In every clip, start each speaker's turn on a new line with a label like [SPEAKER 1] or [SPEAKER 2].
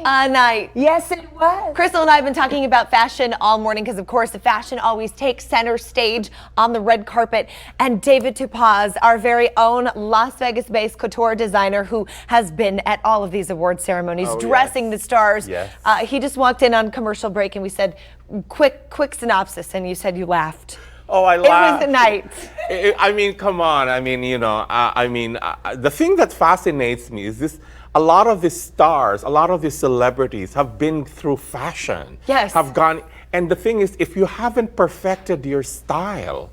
[SPEAKER 1] A night.
[SPEAKER 2] Yes, it was.
[SPEAKER 1] Crystal and I have been talking about fashion all morning because, of course, the fashion always takes center stage on the red carpet. And David Tupaz, our very own Las Vegas-based couture designer who has been at all of these award ceremonies, dressing the stars.
[SPEAKER 3] Yes.
[SPEAKER 1] He just walked in on commercial break and we said, quick synopsis. And you said you laughed.
[SPEAKER 3] Oh, I laughed.
[SPEAKER 1] It was the night.
[SPEAKER 3] I mean, come on. I mean, the thing that fascinates me is this. A lot of these stars, a lot of these celebrities have been through fashion.
[SPEAKER 1] Yes.
[SPEAKER 3] Have gone, and the thing is, if you haven't perfected your style,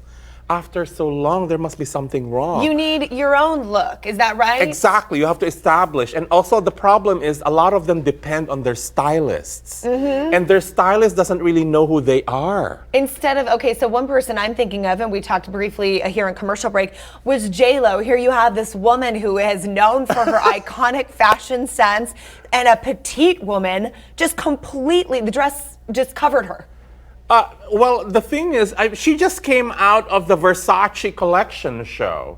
[SPEAKER 3] after so long, there must be something wrong.
[SPEAKER 1] You need your own look, is that right?
[SPEAKER 3] Exactly, you have to establish. And also the problem is a lot of them depend on their stylists. And their stylist doesn't really know who they are.
[SPEAKER 1] Instead of, okay, so one person I'm thinking of, and we talked briefly here in commercial break, was J-Lo. Here you have this woman who is known for her iconic fashion sense, and a petite woman, just completely, the dress just covered her.
[SPEAKER 3] Well, the thing is, she just came out of the Versace collection show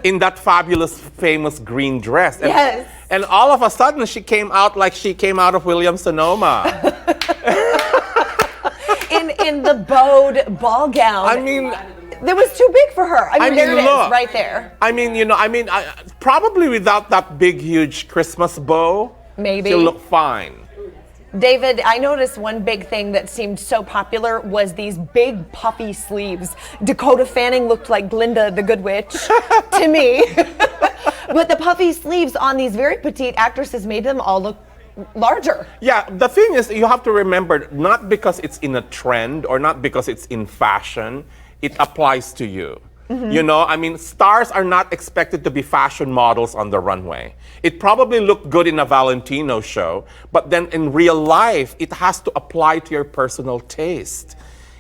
[SPEAKER 3] in that fabulous, famous green dress. And,
[SPEAKER 1] yes.
[SPEAKER 3] And all of a sudden, she came out like she came out of Williams-Sonoma.
[SPEAKER 1] in the bowed ball gown.
[SPEAKER 3] I mean,
[SPEAKER 1] that was too big for her. I mean, there it is, right there.
[SPEAKER 3] I mean, probably without that big, huge Christmas bow,
[SPEAKER 1] maybe
[SPEAKER 3] she'll look fine.
[SPEAKER 1] David, I noticed one big thing that seemed so popular was these big puffy sleeves. Dakota Fanning looked like Glinda the Good Witch to me. But the puffy sleeves on these very petite actresses made them all look larger.
[SPEAKER 3] Yeah, the thing is, you have to remember, not because it's in a trend or not because it's in fashion, it applies to you. You know, I mean, stars are not expected to be fashion models on the runway. It probably looked good in a Valentino show, but then in real life, it has to apply to your personal taste.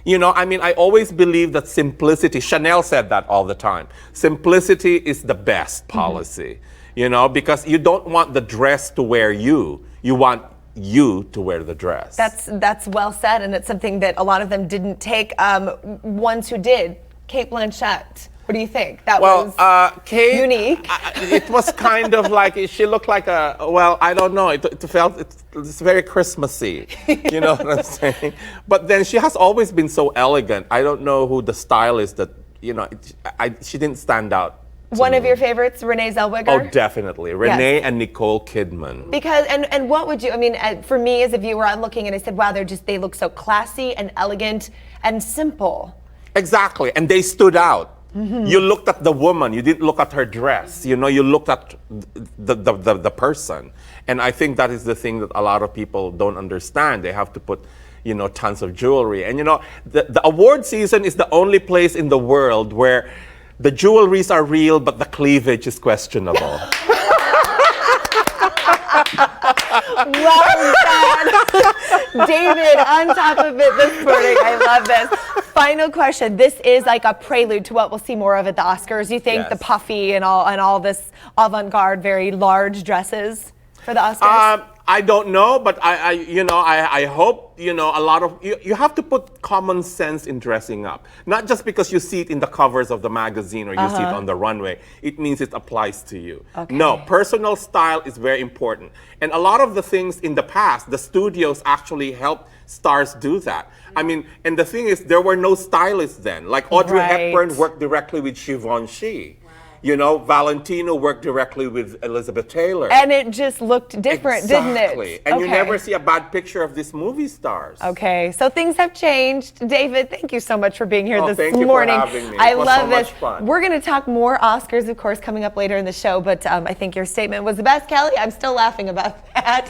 [SPEAKER 3] You know, I mean, I always believe that simplicity, Chanel said that all the time, simplicity is the best policy, you know, because you don't want the dress to wear you, you want you to wear the dress.
[SPEAKER 1] That's well said, and it's something that a lot of them didn't take. Ones who did, Cate Blanchett. What do you think? That was
[SPEAKER 3] Kate,
[SPEAKER 1] unique.
[SPEAKER 3] It was kind of like, she looked like a, well, I don't know, it's very Christmassy, you know what I'm saying? But then she has always been so elegant. I don't know who the style is that, you know, she didn't stand out.
[SPEAKER 1] One of your favorites, Renee Zellweger?
[SPEAKER 3] Oh, definitely. Renee and Nicole Kidman.
[SPEAKER 1] Because, and what would you, I mean, for me as a viewer, I'm looking and I said, wow, they look so classy and elegant and simple.
[SPEAKER 3] Exactly, and they stood out. You looked at the woman, you didn't look at her dress, you know, you looked at the person. And I think that is the thing that a lot of people don't understand. They have to put, you know, tons of jewelry. And you know, the award season is the only place in the world where the jewelries are real, but the cleavage is questionable.
[SPEAKER 1] Well done. David, on top of it this morning, I love this. Final question. This is like a prelude to what we'll see more of at the Oscars. You think the puffy and all this avant-garde, very large dresses for the Oscars?
[SPEAKER 3] I don't know, but I hope, you know, a lot of, you have to put common sense in dressing up. Not just because you see it in the covers of the magazine or you see it on the runway. It means it applies to you.
[SPEAKER 1] Okay.
[SPEAKER 3] No, personal style is very important. And a lot of the things in the past, the studios actually helped stars do that. I mean, and the thing is, there were no stylists then. Like Audrey Hepburn worked directly with Givenchy. You know, Valentino worked directly with Elizabeth Taylor.
[SPEAKER 1] And it just looked different, didn't it?
[SPEAKER 3] And you never see a bad picture of these movie stars.
[SPEAKER 1] Okay, so things have changed. David, thank you so much for being here this
[SPEAKER 3] thank you
[SPEAKER 1] morning.
[SPEAKER 3] for having me.
[SPEAKER 1] I
[SPEAKER 3] It was
[SPEAKER 1] love
[SPEAKER 3] so
[SPEAKER 1] this.
[SPEAKER 3] much fun.
[SPEAKER 1] We're going to talk more Oscars, of course, coming up later in the show, but I think your statement was the best, Kelly. I'm still laughing about that.